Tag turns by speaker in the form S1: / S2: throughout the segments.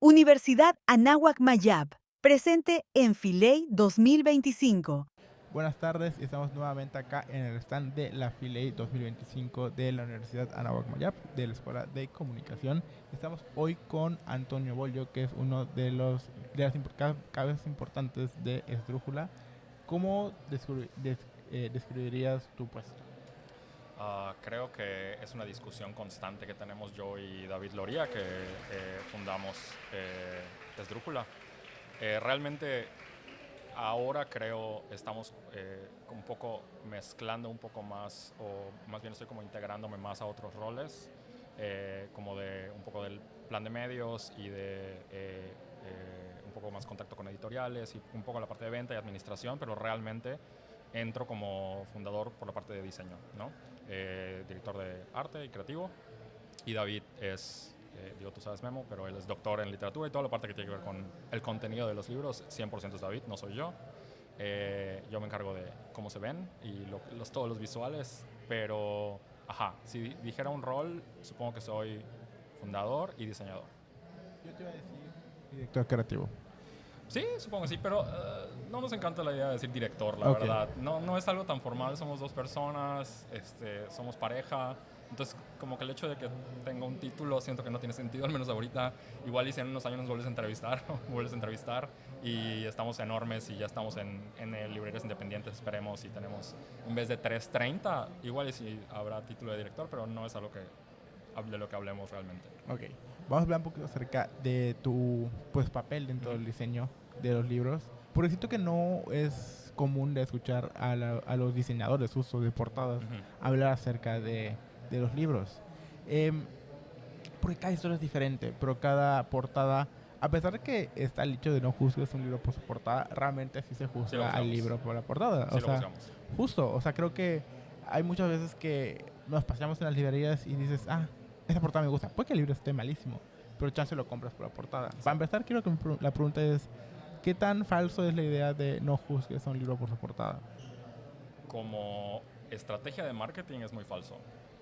S1: Universidad Anáhuac Mayab, presente en Filey 2025.
S2: Buenas tardes, estamos nuevamente acá en el stand de la Filey 2025 de la Universidad Anáhuac Mayab, de la Escuela de Comunicación. Estamos hoy con Antonio Bollo, que es uno de las cabezas importantes de Esdrújula. ¿Cómo describirías tu puesto?
S3: Creo que es una discusión constante que tenemos yo y David Loría, que fundamos Esdrújula. Realmente ahora creo estamos un poco mezclando un poco más, o más bien estoy como integrándome más a otros roles, como de un poco del plan de medios y de un poco más contacto con editoriales y un poco la parte de venta y administración, pero realmente entro como fundador por la parte de diseño, ¿no? Director de arte y creativo, y David es, digo, tú sabes Memo, pero él es doctor en literatura y toda la parte que tiene que ver con el contenido de los libros, 100% es David, no soy yo. Yo me encargo de cómo se ven y todos los visuales, pero, si dijera un rol, supongo que soy fundador y diseñador.
S2: Yo te iba a decir director creativo.
S3: Sí, supongo que sí, pero no nos encanta la idea de decir director, la
S2: Okay.
S3: verdad. No es algo tan formal, somos dos personas, somos pareja. Entonces, como que el hecho de que tenga un título siento que no tiene sentido, al menos ahorita. Igual y si en unos años nos vuelves a entrevistar, y estamos enormes y ya estamos en librerías independientes, esperemos, y tenemos, en vez de 330, igual y si habrá título de director, pero no es algo de lo que hablemos realmente.
S2: Ok, vamos a hablar un poquito acerca de tu papel dentro del diseño de los libros. Porque siento que no es común de escuchar a los diseñadores justo de portadas hablar acerca de los libros. Porque cada historia es diferente, pero cada portada, a pesar de que está el dicho de no juzgues un libro por su portada, realmente sí se juzga al libro por la portada.
S3: Sí,
S2: o sea, justo, creo que hay muchas veces que nos paseamos en las librerías y dices, esa portada me gusta. Puede que el libro esté malísimo, pero chance lo compras por la portada. Sí. Para empezar, quiero que la pregunta es, ¿qué tan falso es la idea de no juzgues a un libro por su portada?
S3: Como estrategia de marketing es muy falso.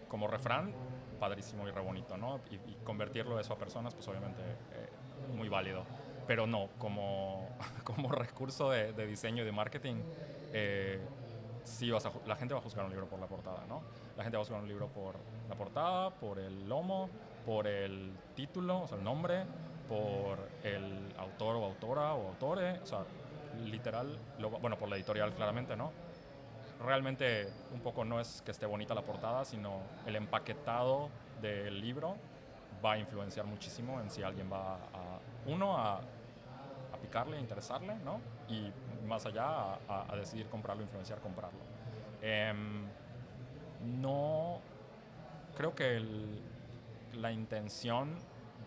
S3: Como refrán, padrísimo y re bonito, ¿no? Y convertirlo eso a personas, pues obviamente muy válido. Pero no, como recurso de diseño y de marketing, sí la gente va a juzgar un libro por la portada, ¿no? La gente va a juzgar un libro por la portada, por el lomo, por el título, o sea, el nombre, por el autor o autora o autore, o sea, literal, bueno, por la editorial claramente, ¿no? Realmente un poco no es que esté bonita la portada, sino el empaquetado del libro va a influenciar muchísimo en si alguien va a picarle, a interesarle, ¿no? Y más allá a decidir comprarlo, influenciar, comprarlo. No creo que la intención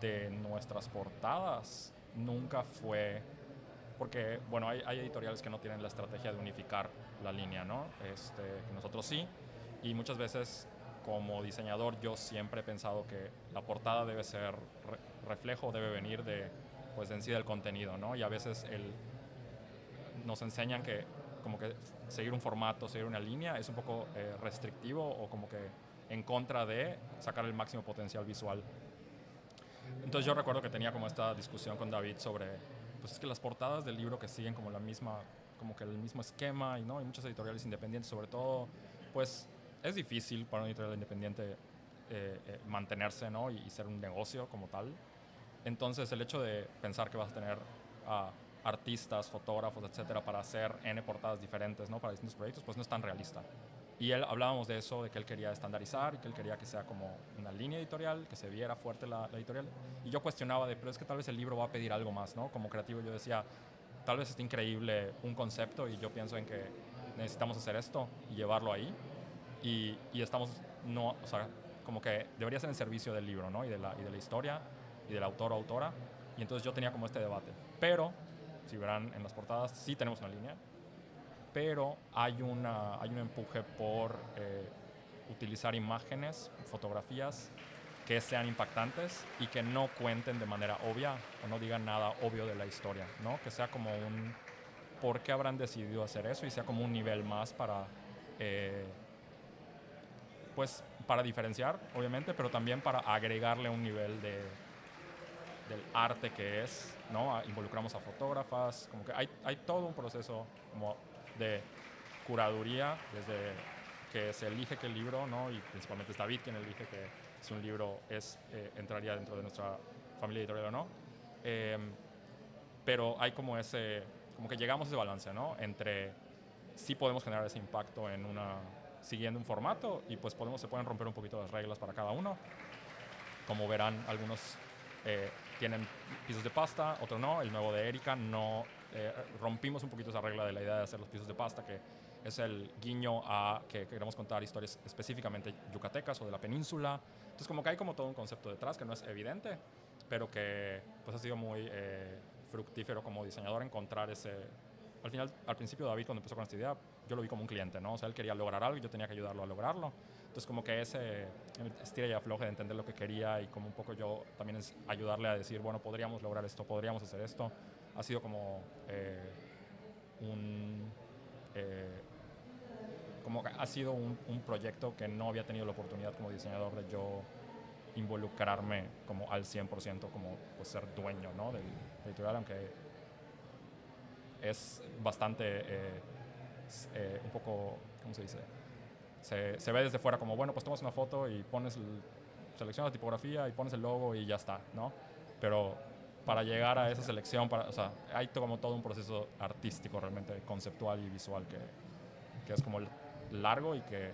S3: de nuestras portadas nunca fue, porque bueno, hay editoriales que no tienen la estrategia de unificar la línea, ¿no? Nosotros sí, y muchas veces como diseñador yo siempre he pensado que la portada debe ser reflejo, debe venir pues en sí del contenido, ¿no? Y a veces nos enseñan que como que seguir un formato, seguir una línea es un poco restrictivo o como que en contra de sacar el máximo potencial visual. Entonces yo recuerdo que tenía como esta discusión con David sobre, pues es que las portadas del libro que siguen como como que el mismo esquema, y no, hay muchas editoriales independientes, sobre todo, pues es difícil para una editorial independiente mantenerse, ¿no? Y ser un negocio como tal. Entonces el hecho de pensar que vas a tener artistas, fotógrafos, etcétera, para hacer N portadas diferentes, ¿no? Para distintos proyectos, pues no es tan realista. Y hablábamos de eso, de que él quería estandarizar y que él quería que sea como una línea editorial, que se viera fuerte la editorial. Y yo cuestionaba pero es que tal vez el libro va a pedir algo más, ¿no? Como creativo yo decía, tal vez esté increíble un concepto y yo pienso en que necesitamos hacer esto y llevarlo ahí. Y estamos, no, o sea, como que debería ser en servicio del libro, ¿no? Y de la historia y del autor o autora. Y entonces yo tenía como este debate. Pero, si verán en las portadas, sí tenemos una línea, pero hay un empuje por utilizar imágenes, fotografías que sean impactantes y que no cuenten de manera obvia o no digan nada obvio de la historia, ¿no? Que sea como un por qué habrán decidido hacer eso y sea como un nivel más para pues para diferenciar, obviamente, pero también para agregarle un nivel del arte que es, ¿no? Involucramos a fotógrafas, como que hay todo un proceso como de curaduría desde que se elige qué libro, ¿no? Y principalmente es David quien elige que si un libro entraría dentro de nuestra familia editorial o no. Pero hay como que llegamos a ese balance, ¿no? Entre sí podemos generar ese impacto siguiendo un formato y pues se pueden romper un poquito las reglas para cada uno. Como verán, algunos tienen pisos de pasta, otros no. El nuevo de Erika no rompimos un poquito esa regla de la idea de hacer los pisos de pasta, que es el guiño a que queremos contar historias específicamente yucatecas o de la península. Entonces como que hay como todo un concepto detrás que no es evidente, pero que pues ha sido muy fructífero como diseñador encontrar ese... Al final, al principio David cuando empezó con esta idea, yo lo vi como un cliente, ¿no? O sea, él quería lograr algo y yo tenía que ayudarlo a lograrlo. Entonces como que ese estira y afloje de entender lo que quería y como un poco yo también es ayudarle a decir, bueno, podríamos lograr esto, podríamos hacer esto, ha sido como como que ha sido un proyecto que no había tenido la oportunidad como diseñador de yo involucrarme como al 100%, como pues ser dueño, ¿no? del editorial, aunque es bastante un poco, ¿cómo se dice? Se ve desde fuera como, bueno, pues tomas una foto y seleccionas la tipografía y pones el logo y ya está, ¿no? Pero para llegar a esa selección, o sea, hay como todo un proceso artístico realmente conceptual y visual que es como largo y que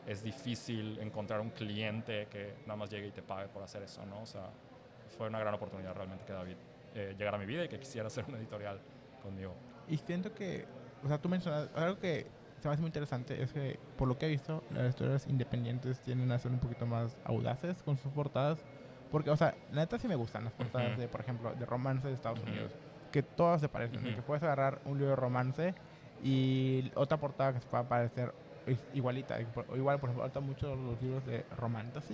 S3: es difícil encontrar un cliente que nada más llegue y te pague por hacer eso, ¿no? O sea, fue una gran oportunidad realmente que David llegara a mi vida y que quisiera hacer una editorial conmigo.
S2: Y siento que, o sea, tú mencionas algo que se me hace muy interesante, es que por lo que he visto, las historias independientes tienden a ser un poquito más audaces con sus portadas. Porque, o sea, la neta sí me gustan las portadas de, por ejemplo, de romance de Estados Unidos, que todas se parecen, de que puedes agarrar un libro de romance y otra portada que se pueda parecer igualita. O igual, por ejemplo, ahorita muchos los libros de romance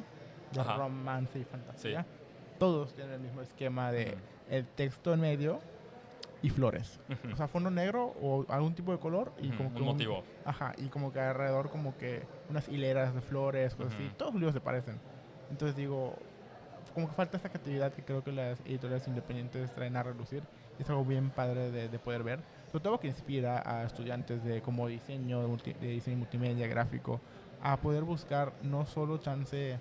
S2: y fantasía,
S3: Sí.
S2: todos tienen el mismo esquema de el texto en medio y flores. O sea, fondo negro o algún tipo de color y como que
S3: un motivo.
S2: Ajá, y como que alrededor como que unas hileras de flores, cosas así. Todos los libros se parecen. Entonces digo, como que falta esta creatividad que creo que las editoriales independientes traen a relucir. Es algo bien padre de poder ver. Sobre todo que inspira a estudiantes de como diseño, de diseño multimedia, gráfico, a poder buscar no solo chance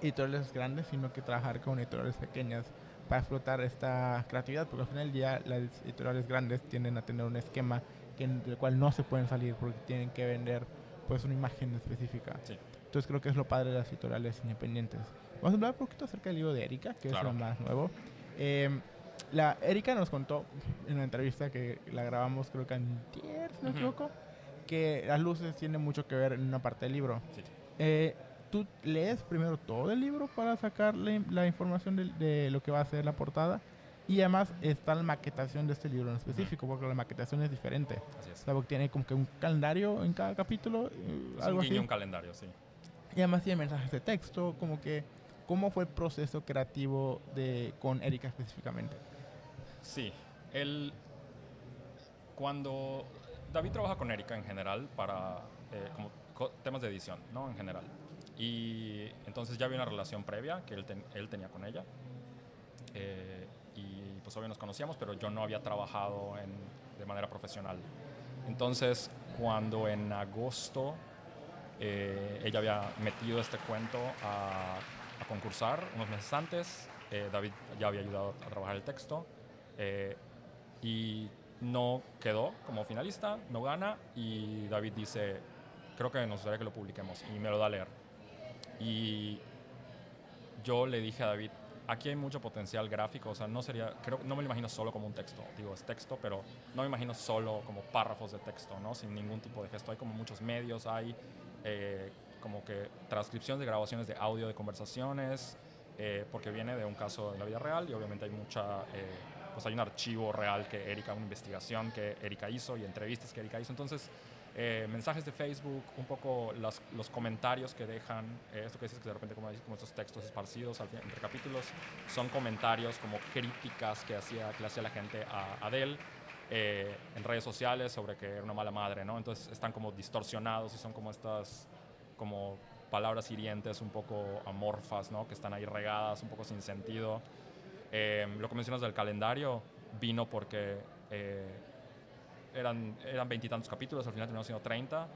S2: editoriales grandes, sino que trabajar con editoriales pequeñas para explotar esta creatividad, porque al final del día las editoriales grandes tienden a tener un esquema del cual no se pueden salir porque tienen que vender pues una imagen específica.
S3: Sí.
S2: Entonces creo que es lo padre de las editoriales independientes. Vamos a hablar un poquito acerca del libro de Erika, que
S3: Claro.
S2: es lo más nuevo. La Erika nos contó en una entrevista que la grabamos creo que antier, si no me equivoco, que las luces tienen mucho que ver en una parte del libro.
S3: Sí.
S2: ¿Tú lees primero todo el libro para sacar la información de lo que va a ser la portada? Y además está la maquetación de este libro en específico, porque la maquetación es diferente.
S3: Así es.
S2: O sea, porque tiene como que un calendario en cada capítulo,
S3: Es
S2: algo
S3: un guiño,
S2: así.
S3: un calendario, sí.
S2: Y además tiene mensajes de texto, como que... ¿Cómo fue el proceso creativo con Erika específicamente?
S3: Sí. Cuando David trabaja con Erika en general para como temas de edición, ¿no? En general. Y entonces ya había una relación previa que él tenía con ella. Y pues obvio nos conocíamos, pero yo no había trabajado de manera profesional. Entonces, cuando en agosto ella había metido este cuento a concursar unos meses antes, David ya había ayudado a trabajar el texto y no quedó como finalista, no gana, y David dice, creo que nos gustaría que lo publiquemos, y me lo da a leer. Y yo le dije a David, aquí hay mucho potencial gráfico, o sea, no me lo imagino solo como un texto, digo, es texto, pero no me imagino solo como párrafos de texto, ¿no? Sin ningún tipo de gesto. Hay como muchos medios, hay como que transcripciones de grabaciones de audio de conversaciones, porque viene de un caso de la vida real y obviamente hay pues hay un archivo real una investigación que Erika hizo y entrevistas que Erika hizo. Entonces, mensajes de Facebook, un poco los comentarios que dejan, esto que dices que de repente como estos textos esparcidos entre capítulos, son comentarios como críticas que le hacía la gente a Adele en redes sociales sobre que era una mala madre, ¿no? Entonces están como distorsionados y son como estas como palabras hirientes, un poco amorfas, ¿no? Que están ahí regadas, un poco sin sentido. Lo que mencionas del calendario vino porque eran 20 y tantos capítulos, al final terminaron siendo 30,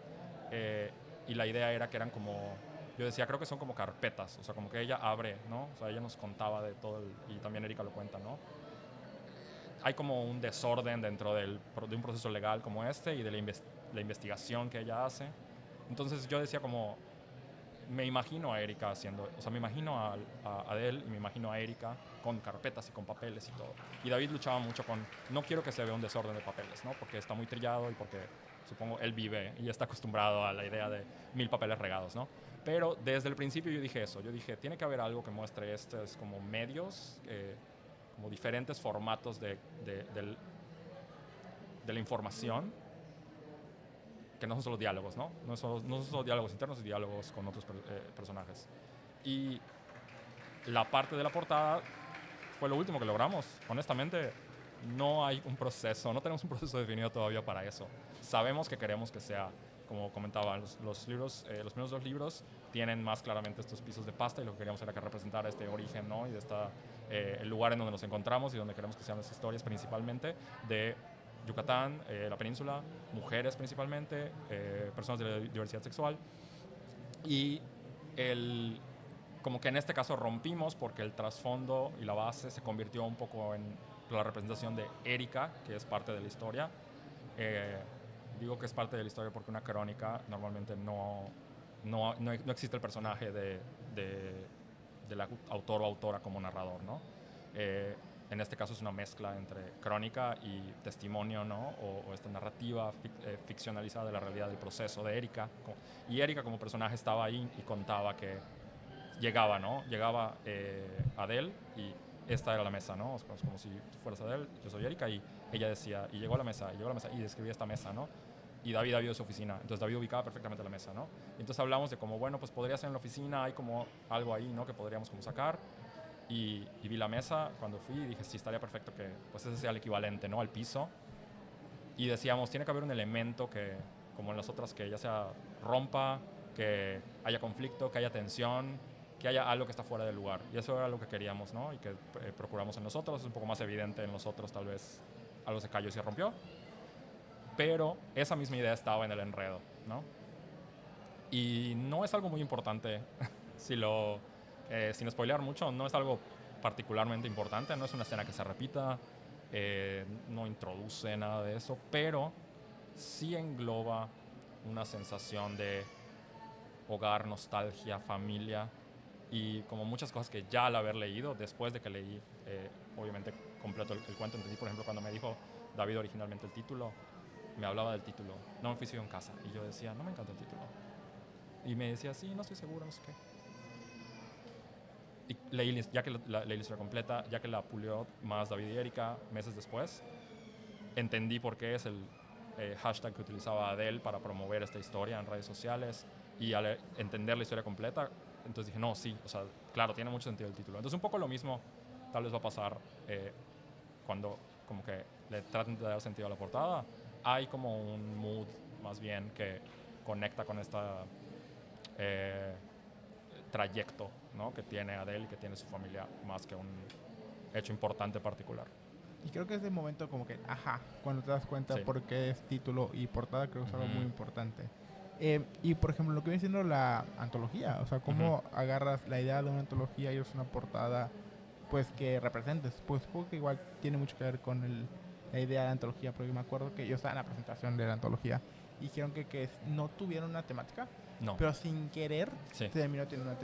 S3: y la idea era que eran como, yo decía, creo que son como carpetas, o sea, como que ella abre, ¿no? O sea, ella nos contaba de todo, y también Erika lo cuenta, ¿no? Hay como un desorden dentro de un proceso legal como este y de la investigación que ella hace. Entonces yo decía como, me imagino a Erika haciendo, o sea, me imagino a Adele y me imagino a Erika con carpetas y con papeles y todo. Y David luchaba mucho con, no quiero que se vea un desorden de papeles, ¿no? Porque está muy trillado y porque, supongo, él vive y está acostumbrado a la idea de 1000 papeles regados, ¿no? Pero desde el principio yo dije eso, yo dije, tiene que haber algo que muestre estos como medios, como diferentes formatos de la información, que no son solo diálogos, ¿no? No son solo diálogos internos y diálogos con otros personajes. Y la parte de la portada fue lo último que logramos. Honestamente, no hay un proceso, no tenemos un proceso definido todavía para eso. Sabemos que queremos que sea, como comentaba, los libros, los primeros 2 libros tienen más claramente estos pisos de pasta y lo que queríamos era que representara este origen, ¿no? Y de el lugar en donde nos encontramos y donde queremos que sean las historias principalmente de Yucatán, la península, mujeres principalmente, personas de la diversidad sexual. Y como que en este caso rompimos porque el trasfondo y la base se convirtió un poco en la representación de Erika, que es parte de la historia. Digo que es parte de la historia porque una crónica normalmente no existe el personaje de la autor o autora como narrador, ¿no? En este caso es una mezcla entre crónica y testimonio, ¿no? O esta narrativa ficcionalizada de la realidad del proceso de Erika. Y Erika como personaje estaba ahí y contaba que llegaba, ¿no? Llegaba Adele y esta era la mesa, ¿no? Es como si tú fueras Adele, yo soy Erika, y ella decía, y llegó a la mesa, y describía esta mesa, ¿no? Y David había ido a su oficina, entonces David ubicaba perfectamente la mesa, ¿no? Y entonces hablamos de como, bueno, pues podría ser en la oficina, hay como algo ahí, ¿no? Que podríamos como sacar. Y vi la mesa cuando fui y dije, sí, estaría perfecto que pues ese sea el equivalente, ¿no? Al piso. Y decíamos, tiene que haber un elemento que, como en las otras, que ya sea rompa, que haya conflicto, que haya tensión, que haya algo que está fuera del lugar. Y eso era lo que queríamos, ¿no? Y que procuramos en nosotros. Es un poco más evidente en nosotros, tal vez algo se cayó y se rompió. Pero esa misma idea estaba en el enredo, ¿no? Y no es algo muy importante, sin spoilear mucho, no es algo particularmente importante, no es una escena que se repita, no introduce nada de eso, pero sí engloba una sensación de hogar, nostalgia, familia, y como muchas cosas que ya al haber leído, después de que leí, obviamente, completo el cuento, entendí, por ejemplo, cuando me dijo David originalmente el título, me hablaba del título, no me fui en casa, y yo decía, no me encanta el título. Y me decía, sí, no estoy seguro, no sé qué. Y leí, ya que leí la historia completa, ya que la pulió más David y Erika meses después, entendí por qué es el hashtag que utilizaba Adele para promover esta historia en redes sociales, y al entender la historia completa, entonces dije, no, sí, o sea, claro, tiene mucho sentido el título. Entonces un poco lo mismo tal vez va a pasar cuando como que le traten de dar sentido a la portada. Hay como un mood más bien que conecta con esta trayecto, ¿no? Que tiene Adele y que tiene su familia, más que un hecho importante particular.
S2: Y creo que ese momento como que, ajá, cuando te das cuenta
S3: Sí.
S2: por qué es título y portada, creo que es algo muy importante. Y por ejemplo, lo que viene siendo la antología, o sea, cómo agarras la idea de una antología y es una portada, pues que representes. Pues supongo que igual tiene mucho que ver con la idea de la antología, porque me acuerdo que yo estaba en la presentación de la antología y dijeron que no tuvieron una temática,
S3: No.
S2: pero sin querer
S3: Sí.
S2: terminó teniendo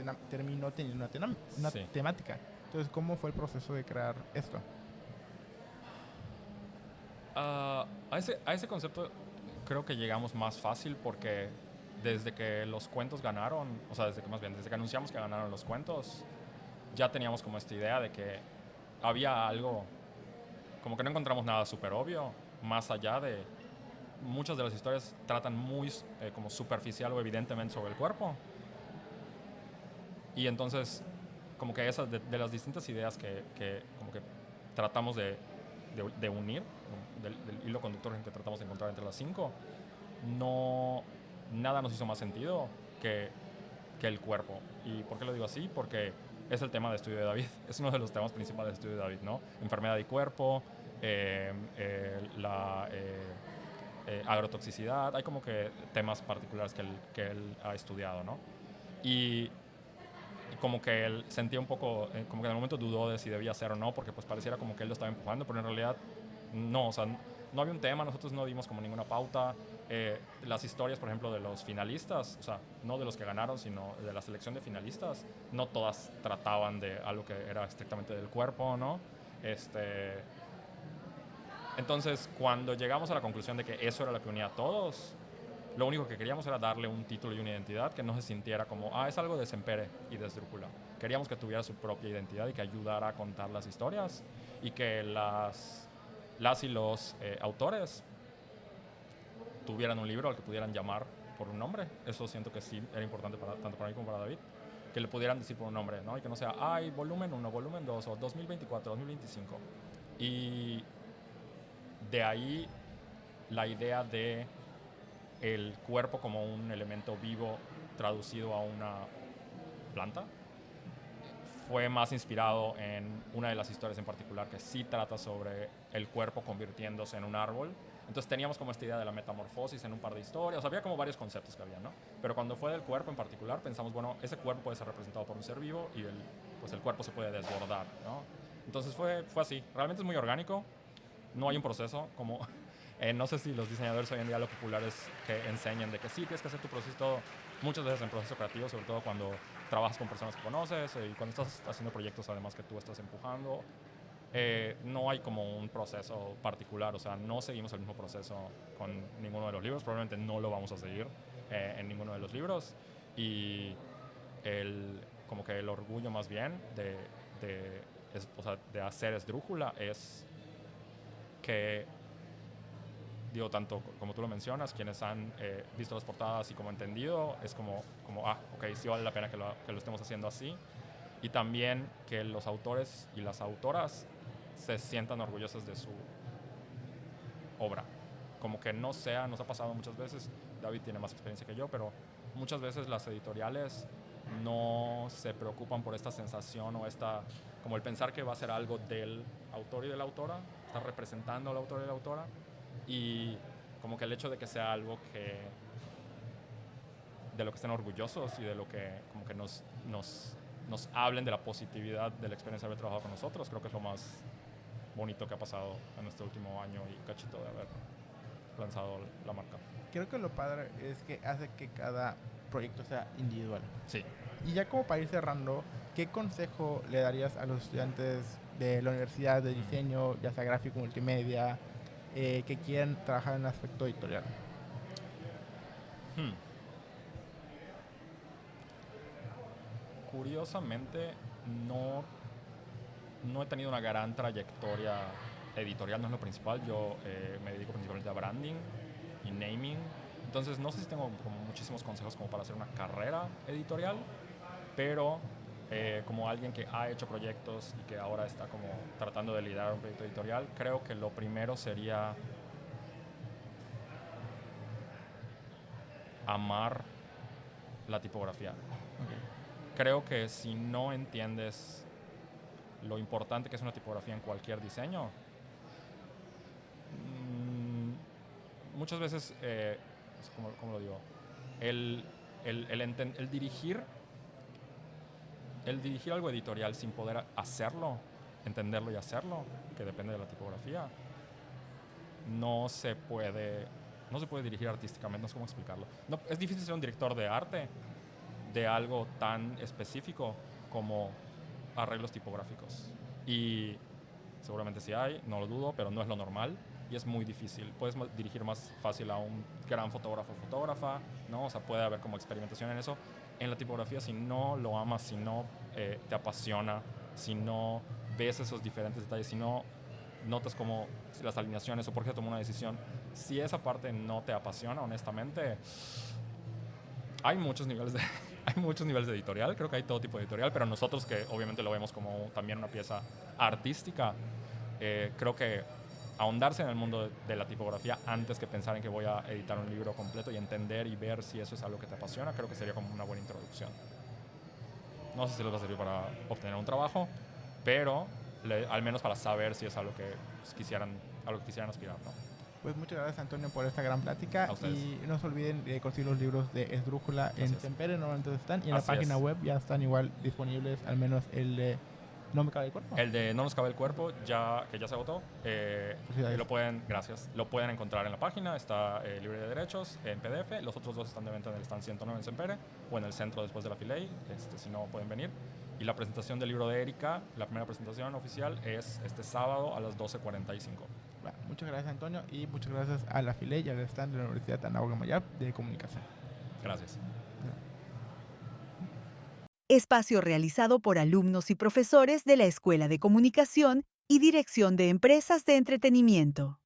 S2: una
S3: Sí.
S2: temática. Entonces, ¿cómo fue el proceso de crear esto?
S3: A ese concepto creo que llegamos más fácil porque desde que los cuentos ganaron, o sea, desde que anunciamos que ganaron los cuentos, ya teníamos como esta idea de que había algo, como que no encontramos nada súper obvio, más allá de muchas de las historias tratan muy como superficial o evidentemente sobre el cuerpo. Y entonces, como que esas de las distintas ideas que como que tratamos de unir, del hilo conductor que tratamos de encontrar entre las 5, nada nos hizo más sentido que que el cuerpo. ¿Y por qué lo digo así? Porque es el tema de estudio de David. Es uno de los temas principales de estudio de David, ¿no? Enfermedad y cuerpo, la agrotoxicidad. Hay como que temas particulares que él ha estudiado, ¿no? Y como que él sentía un poco, como que en el momento dudó de si debía hacer o no, porque pues pareciera como que él lo estaba empujando, pero en realidad no, o sea, no había un tema, nosotros no dimos como ninguna pauta. Las historias, por ejemplo, de los finalistas, o sea, no de los que ganaron, sino de la selección de finalistas, no todas trataban de algo que era estrictamente del cuerpo, ¿no? Entonces, cuando llegamos a la conclusión de que eso era lo que unía a todos, lo único que queríamos era darle un título y una identidad que no se sintiera como, es algo de Sempere y de Esdrújula. Queríamos que tuviera su propia identidad y que ayudara a contar las historias y que las y los autores tuvieran un libro al que pudieran llamar por un nombre. Eso siento que sí era importante tanto para mí como para David, que le pudieran decir por un nombre, ¿no? Y que no sea, volumen 1, volumen 2, o 2024, 2025. Y de ahí la idea de el cuerpo como un elemento vivo traducido a una planta fue más inspirado en una de las historias en particular que sí trata sobre el cuerpo convirtiéndose en un árbol. Entonces teníamos como esta idea de la metamorfosis en un par de historias, había como varios conceptos que había, ¿no? Pero cuando fue del cuerpo en particular pensamos, bueno, ese cuerpo puede ser representado por un ser vivo y pues el cuerpo se puede desbordar, ¿no? Entonces fue así, realmente es muy orgánico, no hay un proceso como... no sé si los diseñadores hoy en día lo popular es que enseñan de que sí, tienes que hacer tu proceso todo, muchas veces en proceso creativo, sobre todo cuando trabajas con personas que conoces y cuando estás haciendo proyectos además que tú estás empujando, no hay como un proceso particular, o sea, no seguimos el mismo proceso con ninguno de los libros, probablemente no lo vamos a seguir en ninguno de los libros y como que el orgullo más bien de hacer Esdrújula es que digo, tanto como tú lo mencionas, quienes han visto las portadas y como entendido, es como ok, sí vale la pena que lo estemos haciendo así. Y también que los autores y las autoras se sientan orgullosos de su obra. Como que nos ha pasado muchas veces, David tiene más experiencia que yo, pero muchas veces las editoriales no se preocupan por esta sensación o como el pensar que va a ser algo del autor y de la autora, está representando al autor y la autora, y como que el hecho de que sea algo de lo que estén orgullosos y de lo que como que nos hablen de la positividad de la experiencia de haber trabajado con nosotros, creo que es lo más bonito que ha pasado en este último año y cachito de haber lanzado la marca.
S2: Creo que lo padre es que hace que cada proyecto sea individual.
S3: Sí.
S2: Y ya como para ir cerrando, ¿qué consejo le darías a los estudiantes de la universidad de diseño, ya sea gráfico, multimedia, que quieren trabajar en el aspecto editorial?
S3: Curiosamente, no he tenido una gran trayectoria editorial, no es lo principal. Yo me dedico principalmente a branding y naming. Entonces, no sé si tengo como muchísimos consejos como para hacer una carrera editorial, pero como alguien que ha hecho proyectos y que ahora está como tratando de liderar un proyecto editorial, creo que lo primero sería amar la tipografía.
S2: Okay.
S3: Creo que si no entiendes lo importante que es una tipografía en cualquier diseño, muchas veces, ¿cómo lo digo? El dirigir algo editorial sin poder hacerlo, entenderlo y hacerlo, que depende de la tipografía, no se puede dirigir artísticamente, no sé cómo explicarlo. No, es difícil ser un director de arte de algo tan específico como arreglos tipográficos. Y seguramente sí hay, no lo dudo, pero no es lo normal y es muy difícil. Puedes dirigir más fácil a un gran fotógrafo o fotógrafa, ¿no? O sea, puede haber como experimentación en eso. En la tipografía, si no lo amas, si no te apasiona, si no ves esos diferentes detalles, si no notas como las alineaciones o por qué tomó una decisión, si esa parte no te apasiona, honestamente, hay muchos niveles de editorial, creo que hay todo tipo de editorial, pero nosotros que obviamente lo vemos como también una pieza artística, creo que ahondarse en el mundo de la tipografía antes que pensar en que voy a editar un libro completo y entender y ver si eso es algo que te apasiona, creo que sería como una buena introducción. No sé si les va a servir para obtener un trabajo, pero al menos para saber si es algo que pues, a lo que quisieran aspirar, ¿no?
S2: Pues muchas gracias, Antonio, por esta gran plática.
S3: A ustedes.
S2: Y no se olviden de conseguir los libros de Esdrújula en
S3: Así es.
S2: Sempere, normalmente están. Y en
S3: Así
S2: la página
S3: es.
S2: web ya están igual disponibles, al menos el de No me cabe el cuerpo.
S3: El de No nos cabe el cuerpo, que ya se agotó,
S2: Felicidades.
S3: lo pueden encontrar en la página, está libre de derechos, en PDF. Los otros dos están de venta en el stand 109 en Sempere o en el centro después de la Filey, si no pueden venir. Y la presentación del libro de Erika, la primera presentación oficial, es este sábado a las 12:45.
S2: Muchas gracias, Antonio, y muchas gracias a la Filey y al stand de la Universidad Anáhuac Mayab de Comunicación.
S3: Gracias.
S1: Espacio realizado por alumnos y profesores de la Escuela de Comunicación y Dirección de Empresas de Entretenimiento.